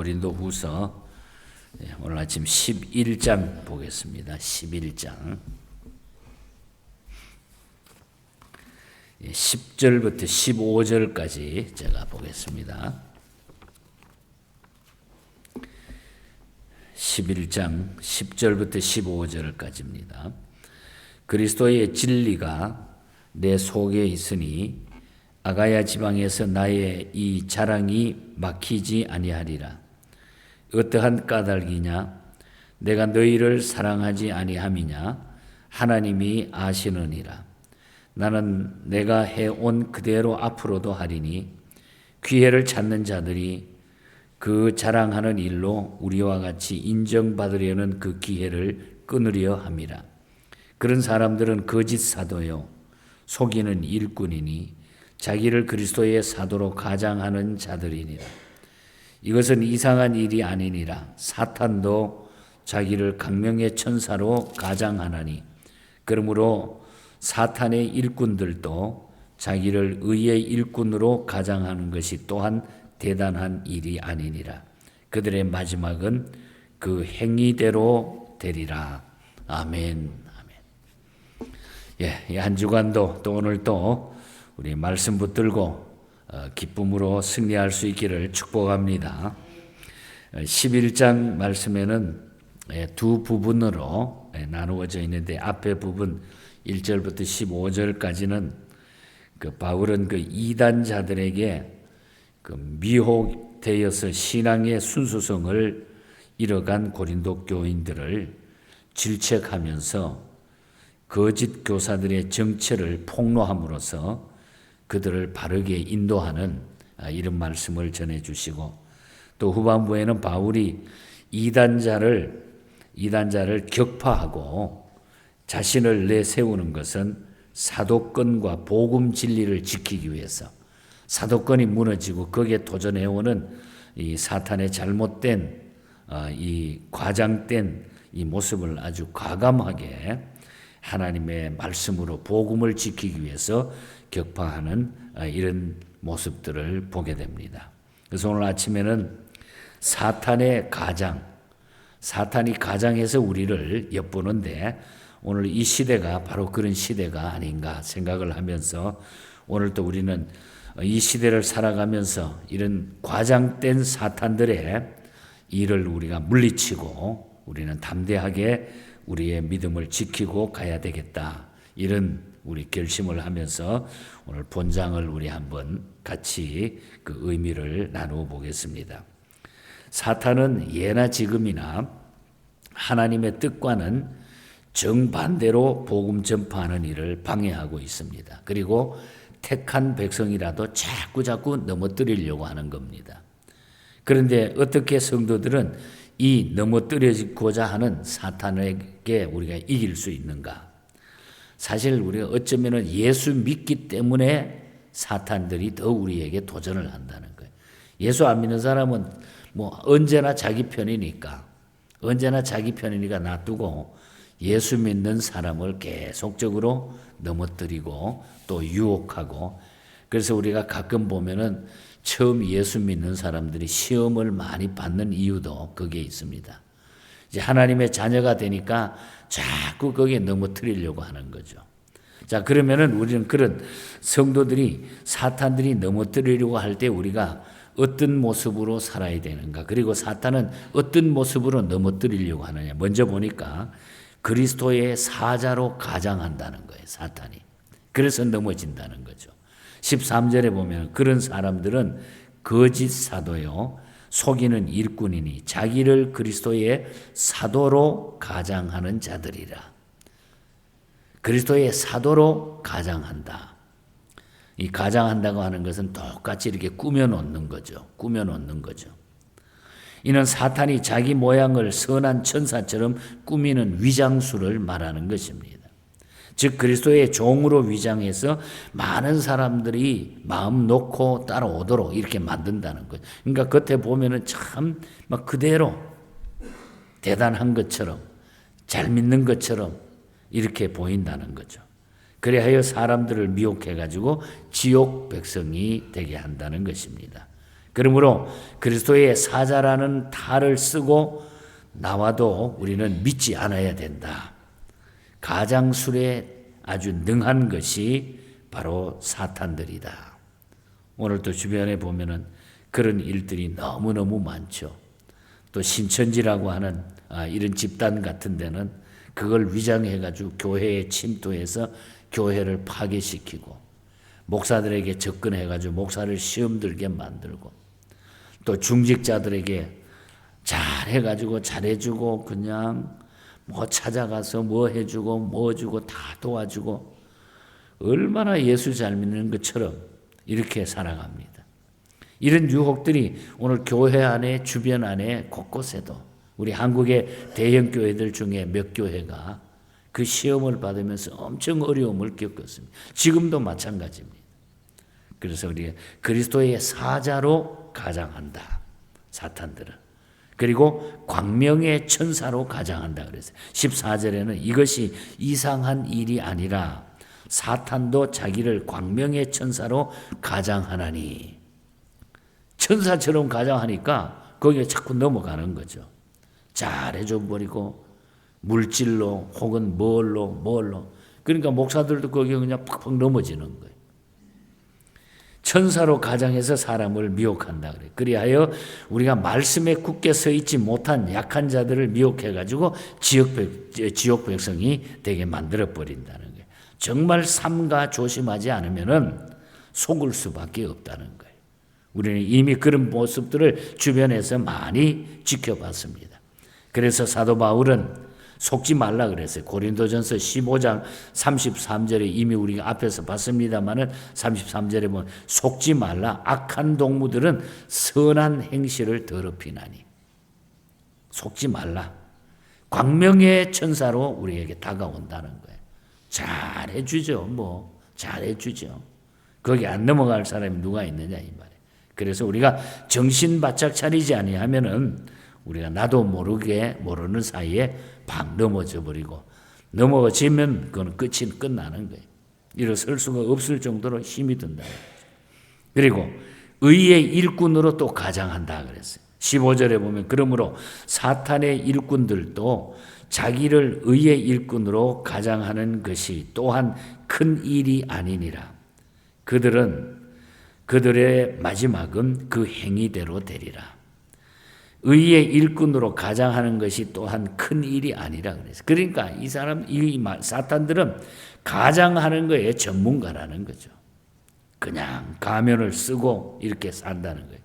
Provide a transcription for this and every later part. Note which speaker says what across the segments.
Speaker 1: 고린도후서 오늘 아침 11장 보겠습니다. 11장 10절부터 15절까지 제가 보겠습니다. 11장 10절부터 15절까지입니다. 그리스도의 진리가 내 속에 있으니 아가야 지방에서 나의 이 자랑이 막히지 아니하리라. 어떠한 까닭이냐? 내가 너희를 사랑하지 아니함이냐? 하나님이 아시느니라. 나는 내가 해온 그대로 앞으로도 하리니 기회를 찾는 자들이 그 자랑하는 일로 우리와 같이 인정받으려는 그 기회를 끊으려 함이라. 그런 사람들은 거짓 사도요 속이는 일꾼이니 자기를 그리스도의 사도로 가장하는 자들이니라. 이것은 이상한 일이 아니니라. 사탄도 자기를 강명의 천사로 가장하나니 그러므로 사탄의 일꾼들도 자기를 의의 일꾼으로 가장하는 것이 또한 대단한 일이 아니니라. 그들의 마지막은 그 행위대로 되리라. 아멘. 아멘. 이 한 주간도 또 오늘 또 우리 말씀 붙들고 기쁨으로 승리할 수 있기를 축복합니다. 11장 말씀에는 두 부분으로 나누어져 있는데 앞에 부분 1절부터 15절까지는 바울은 그 이단자들에게 미혹되어서 신앙의 순수성을 잃어간 고린도 교인들을 질책하면서 거짓 교사들의 정체를 폭로함으로써 그들을 바르게 인도하는 이런 말씀을 전해주시고 또 후반부에는 바울이 이단자를 격파하고 자신을 내세우는 것은 사도권과 복음 진리를 지키기 위해서 사도권이 무너지고 거기에 도전해오는 이 사탄의 잘못된 이 과장된 이 모습을 아주 과감하게 하나님의 말씀으로 복음을 지키기 위해서 격파하는 이런 모습들을 보게 됩니다. 그래서 오늘 아침에는 사탄이 가장해서 우리를 엿보는데 오늘 이 시대가 바로 그런 시대가 아닌가 생각을 하면서 오늘 또 우리는 이 시대를 살아가면서 이런 과장된 사탄들의 일을 우리가 물리치고 우리는 담대하게 우리의 믿음을 지키고 가야 되겠다. 이런 우리 결심을 하면서 오늘 본장을 우리 한번 같이 그 의미를 나누어 보겠습니다. 사탄은 예나 지금이나 하나님의 뜻과는 정반대로 복음 전파하는 일을 방해하고 있습니다. 그리고 택한 백성이라도 자꾸 넘어뜨리려고 하는 겁니다. 그런데 어떻게 성도들은 이 넘어뜨려지고자 하는 사탄에게 우리가 이길 수 있는가? 사실 우리가 어쩌면 예수 믿기 때문에 사탄들이 더 우리에게 도전을 한다는 거예요. 예수 안 믿는 사람은 언제나 자기 편이니까 놔두고 예수 믿는 사람을 계속적으로 넘어뜨리고 또 유혹하고 그래서 우리가 가끔 보면은 처음 예수 믿는 사람들이 시험을 많이 받는 이유도 거기에 있습니다. 이제 하나님의 자녀가 되니까 자꾸 거기에 넘어뜨리려고 하는 거죠. 자, 그러면은 우리는 그런 성도들이 사탄들이 넘어뜨리려고 할 때 우리가 어떤 모습으로 살아야 되는가? 그리고 사탄은 어떤 모습으로 넘어뜨리려고 하느냐? 먼저 보니까 그리스도의 사자로 가장한다는 거예요, 사탄이. 그래서 넘어진다는 거죠. 13절에 보면 그런 사람들은 거짓 사도요 속이는 일꾼이니 자기를 그리스도의 사도로 가장하는 자들이라. 그리스도의 사도로 가장한다. 이 가장한다고 하는 것은 똑같이 이렇게 꾸며놓는 거죠. 이는 사탄이 자기 모양을 선한 천사처럼 꾸미는 위장술을 말하는 것입니다. 즉 그리스도의 종으로 위장해서 많은 사람들이 마음 놓고 따라오도록 이렇게 만든다는 거예요. 그러니까 겉에 보면은 참 막 그대로 대단한 것처럼 잘 믿는 것처럼 이렇게 보인다는 거죠. 그래야 사람들을 미혹해가지고 지옥 백성이 되게 한다는 것입니다. 그러므로 그리스도의 사자라는 탈을 쓰고 나와도 우리는 믿지 않아야 된다. 가장술에 아주 능한 것이 바로 사탄들이다. 오늘 또 주변에 보면은 그런 일들이 너무너무 많죠. 또 신천지라고 하는 이런 집단 같은 데는 그걸 위장해가지고 교회에 침투해서 교회를 파괴시키고 목사들에게 접근해가지고 목사를 시험 들게 만들고 또 중직자들에게 잘해가지고 잘해주고 그냥 뭐 찾아가서 뭐 해주고 뭐 주고 다 도와주고 얼마나 예수 잘 믿는 것처럼 이렇게 살아갑니다. 이런 유혹들이 오늘 교회 안에 주변 안에 곳곳에도 우리 한국의 대형 교회들 중에 몇 교회가 그 시험을 받으면서 엄청 어려움을 겪었습니다. 지금도 마찬가지입니다. 그래서 우리가 그리스도의 사자로 가장한다. 사탄들은. 그리고 광명의 천사로 가장한다 그랬어요. 14절에는 이것이 이상한 일이 아니라 사탄도 자기를 광명의 천사로 가장하나니. 천사처럼 가장하니까 거기에 자꾸 넘어가는 거죠. 잘해줘 버리고 물질로 혹은 뭘로 그러니까 목사들도 거기에 그냥 팍팍 넘어지는 거예요. 천사로 가장해서 사람을 미혹한다 그래요. 그리하여 우리가 말씀에 굳게 서 있지 못한 약한 자들을 미혹해가지고 지옥 백성이 되게 만들어 버린다는 거예요. 정말 삼가 조심하지 않으면은 속을 수밖에 없다는 거예요. 우리는 이미 그런 모습들을 주변에서 많이 지켜봤습니다. 그래서 사도 바울은 속지 말라 그랬어요. 고린도전서 15장 33절에 이미 우리가 앞에서 봤습니다만은 33절에 보면 속지 말라. 악한 동무들은 선한 행실을 더럽히나니. 속지 말라. 광명의 천사로 우리에게 다가온다는 거예요. 잘해주죠. 잘해주죠. 거기 안 넘어갈 사람이 누가 있느냐 이 말이에요. 그래서 우리가 정신 바짝 차리지 아니하면은 우리가 나도 모르는 사이에 팍 넘어져 버리고 넘어지면 그건 끝나는 거예요. 일어설 수가 없을 정도로 힘이 든다. 그리고 의의 일꾼으로 또 가장한다 그랬어요. 15절에 보면 그러므로 사탄의 일꾼들도 자기를 의의 일꾼으로 가장하는 것이 또한 큰 일이 아니니라. 그들의 마지막은 그 행위대로 되리라. 의의 일꾼으로 가장하는 것이 또한 큰 일이 아니라 그랬어요. 그러니까 이 사탄들은 가장하는 거에 전문가라는 거죠. 그냥 가면을 쓰고 이렇게 산다는 거예요.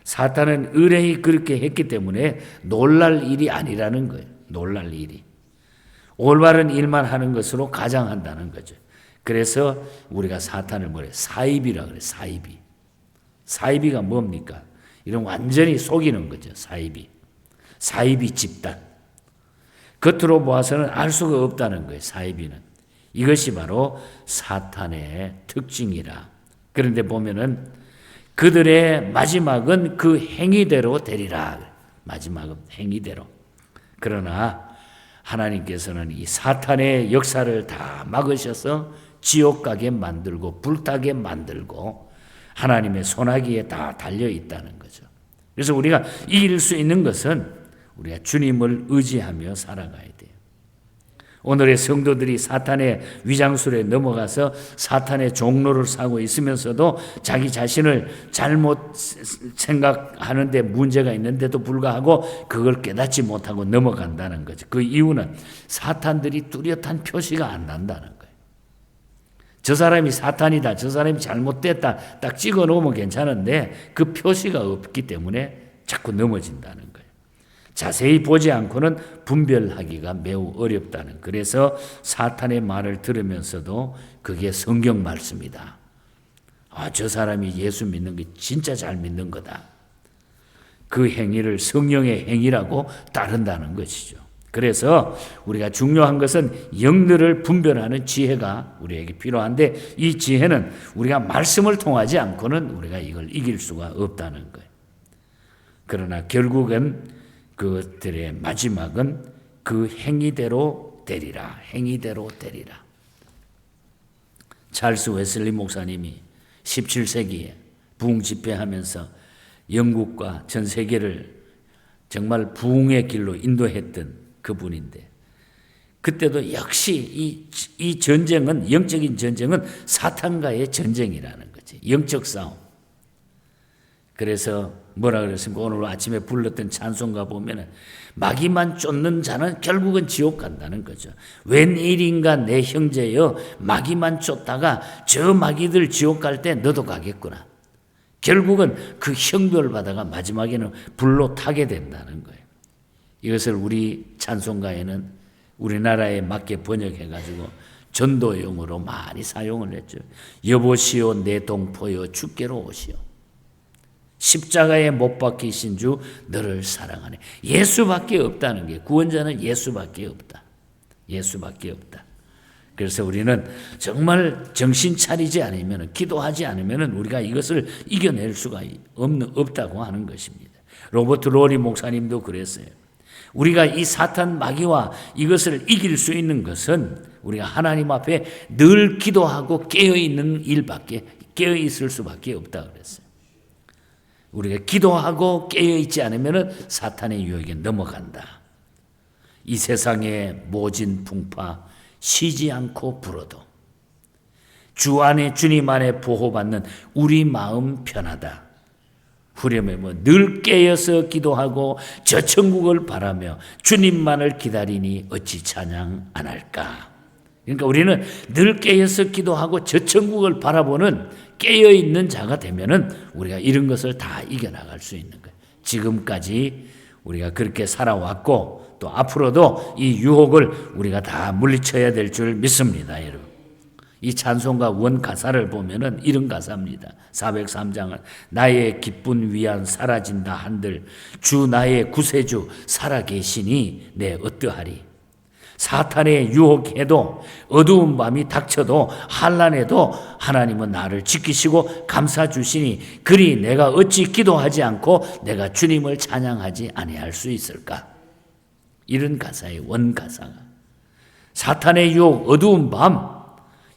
Speaker 1: 사탄은 의뢰이 그렇게 했기 때문에 놀랄 일이 아니라는 거예요. 놀랄 일이. 올바른 일만 하는 것으로 가장한다는 거죠. 그래서 우리가 사탄을 사이비라 그래요. 사이비. 사이비가 뭡니까? 이런 완전히 속이는 거죠. 사이비 집단. 겉으로 보아서는 알 수가 없다는 거예요. 사이비는. 이것이 바로 사탄의 특징이라. 그런데 보면은 그들의 마지막은 그 행위대로 되리라. 마지막은 행위대로. 그러나 하나님께서는 이 사탄의 역사를 다 막으셔서 지옥 가게 만들고 불타게 만들고 하나님의 손아귀에 다 달려 있다는 거죠. 그래서 우리가 이길 수 있는 것은 우리가 주님을 의지하며 살아가야 돼요. 오늘의 성도들이 사탄의 위장술에 넘어가서 사탄의 종로를 사고 있으면서도 자기 자신을 잘못 생각하는데 문제가 있는데도 불구하고 그걸 깨닫지 못하고 넘어간다는 거죠. 그 이유는 사탄들이 뚜렷한 표시가 안 난다는 거예요. 저 사람이 사탄이다, 저 사람이 잘못됐다 딱 찍어 놓으면 괜찮은데 그 표시가 없기 때문에 자꾸 넘어진다는 거예요. 자세히 보지 않고는 분별하기가 매우 어렵다는. 그래서 사탄의 말을 들으면서도 그게 성경 말씀이다. 저 사람이 예수 믿는 게 진짜 잘 믿는 거다. 그 행위를 성령의 행위라고 따른다는 것이죠. 그래서 우리가 중요한 것은 영들을 분별하는 지혜가 우리에게 필요한데 이 지혜는 우리가 말씀을 통하지 않고는 우리가 이걸 이길 수가 없다는 거예요. 그러나 결국은 그들의 마지막은 그 행위대로 되리라. 행위대로 되리라. 찰스 웨슬리 목사님이 17세기에 부흥 집회하면서 영국과 전 세계를 정말 부흥의 길로 인도했던 그분인데, 그때도 역시 이 전쟁은, 영적인 전쟁은 사탄과의 전쟁이라는 거지. 영적 싸움. 그래서 뭐라 그랬습니까? 오늘 아침에 불렀던 찬송가 보면은 마귀만 쫓는 자는 결국은 지옥 간다는 거죠. 웬일인가 내 형제여, 마귀만 쫓다가 저 마귀들 지옥 갈 때 너도 가겠구나. 결국은 그 형벌 받아가 마지막에는 불로 타게 된다는 거예요. 이것을 우리 찬송가에는 우리나라에 맞게 번역해가지고 전도용으로 많이 사용을 했죠. 여보시오 내 동포여 주께로 오시오. 십자가에 못 박히신 주 너를 사랑하네. 예수밖에 없다는 게, 구원자는 예수밖에 없다. 예수밖에 없다. 그래서 우리는 정말 정신 차리지 않으면, 기도하지 않으면 우리가 이것을 이겨낼 수가 없다고 하는 것입니다. 로버트 로리 목사님도 그랬어요. 우리가 이 사탄 마귀와 이것을 이길 수 있는 것은 우리가 하나님 앞에 늘 기도하고 깨어 있을 수밖에 없다 그랬어요. 우리가 기도하고 깨어있지 않으면 사탄의 유혹에 넘어간다. 이 세상의 모진 풍파 쉬지 않고 불어도 주 안에 주님 안에 보호받는 우리 마음 편하다. 후렴에 늘 깨어서 기도하고 저 천국을 바라며 주님만을 기다리니 어찌 찬양 안 할까. 그러니까 우리는 늘 깨어서 기도하고 저 천국을 바라보는 깨어있는 자가 되면은 우리가 이런 것을 다 이겨나갈 수 있는 거예요. 지금까지 우리가 그렇게 살아왔고 또 앞으로도 이 유혹을 우리가 다 물리쳐야 될 줄 믿습니다, 여러분. 이 찬송가 원 가사를 보면은 이런 가사입니다. 403장은 나의 기쁜 위안 사라진다 한들 주 나의 구세주 살아계시니 내 어떠하리. 사탄의 유혹에도 어두운 밤이 닥쳐도 환난에도 하나님은 나를 지키시고 감싸 주시니 그리 내가 어찌 기도하지 않고 내가 주님을 찬양하지 아니할 수 있을까. 이런 가사의 원 가사가 사탄의 유혹, 어두운 밤,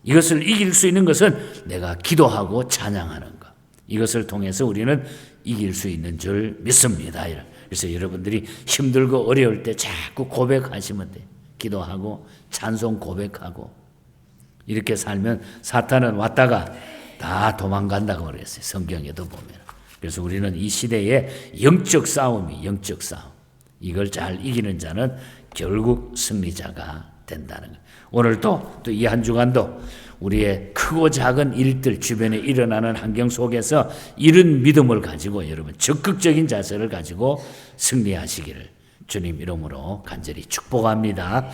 Speaker 1: 이것을 이길 수 있는 것은 내가 기도하고 찬양하는 것. 이것을 통해서 우리는 이길 수 있는 줄 믿습니다. 그래서 여러분들이 힘들고 어려울 때 자꾸 고백하시면 돼요. 기도하고 찬송 고백하고 이렇게 살면 사탄은 왔다가 다 도망간다고 그랬어요. 성경에도 보면. 그래서 우리는 이 시대의 영적 싸움이 영적 싸움. 이걸 잘 이기는 자는 결국 승리자가 된다는 거예요. 오늘도 또 이 한 주간도 우리의 크고 작은 일들 주변에 일어나는 환경 속에서 이런 믿음을 가지고 여러분 적극적인 자세를 가지고 승리하시기를 주님 이름으로 간절히 축복합니다.